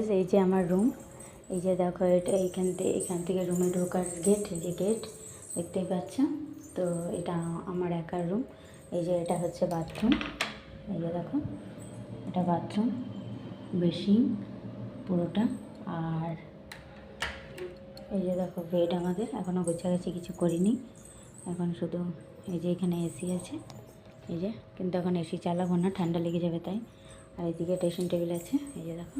Guys, এই যে আমার রুম। এই যে দেখো, এটা এখান থেকে রুমে ঢোকার গেট, এই যে গেট দেখতেই পাচ্ছ। তো এটা আমার একার রুম। এই যে এটা হচ্ছে বাথরুম। এই যে দেখো, এটা বাথরুম, বেসিন পুরোটা। আর এই যে দেখো বেড আমাদের, এখনও গোছাগাছি কিছু করিনি। এখন শুধু এই যে এখানে এসি আছে, এই যে, কিন্তু এখন এসি চালাবো না, ঠান্ডা লেগে যাবে তাই। আর এইদিকে ড্রেসিং টেবিল আছে, এই যে দেখো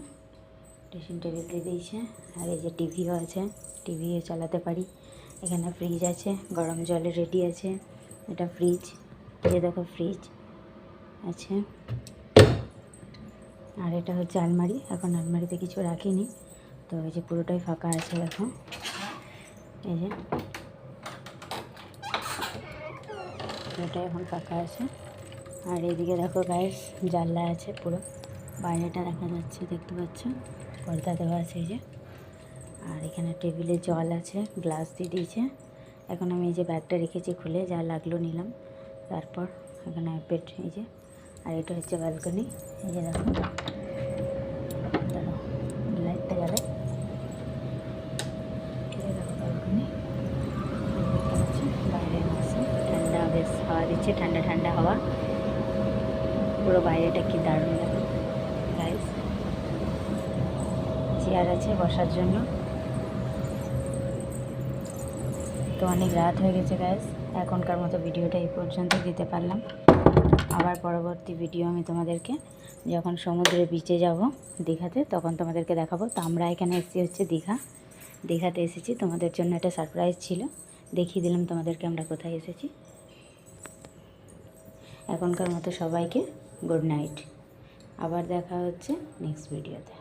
ড্রেসিং টেবিল দিয়ে দিয়েছে। আর এই যে টিভিও আছে, টিভিও চালাতে পারি। এখানে ফ্রিজ আছে, গরম জলের রেডি আছে, এটা ফ্রিজ। এই যে দেখো ফ্রিজ আছে। আর এটা হচ্ছে আলমারি, এখন আলমারিতে কিছু রাখিনি, তো এই যে পুরোটাই ফাঁকা আছে দেখো। এই যে পুরোটাই এখন ফাঁকা আছে। আর এইদিকে দেখো গাইস, জানলা আছে পুরো, বাইরেটা দেখা যাচ্ছে, দেখতে পাচ্ছ, পর্দা দেওয়া আছে এই যে। আর এখানে টেবিলে জল আছে, গ্লাস দিয়ে দিয়েছে। এখন আমি এই যে ব্যাগটা রেখেছি খুলে, যা লাগলো নিলাম। তারপর এখানে বেড, এই যে। আর এটা হচ্ছে ব্যালকনি, এই যে দেখো, দাঁড়াও লাইটটা গেলে, এই যে দেখো ব্যালকনি, দেখতে পাচ্ছ, বাইরে মৌসুম ঠান্ডা, বেশ হাওয়া দিচ্ছে, ঠান্ডা ঠান্ডা হাওয়া। পুরো বাইরেটা কি দারুণ লাগে গাইস। চেয়ার আছে বসার জন্য। তো অনেক রাত হয়ে গেছে গাইস, এখনকার মতো ভিডিওটা এই পর্যন্ত দিতে পারলাম। আবার পরবর্তী ভিডিও আমি তোমাদেরকে যখন সমুদ্রে বিচে যাব দীঘাতে, তখন তোমাদেরকে দেখাবো। তো আমরা এখানে এসেছি হচ্ছে দীঘাতে এসেছি, তোমাদের জন্য একটা সারপ্রাইজ ছিল, দেখিয়ে দিলাম তোমাদেরকে আমরা কোথায় এসেছি। এখনকার মতো সবাইকে গুড নাইট, আবার দেখা হচ্ছে নেক্সট ভিডিওতে।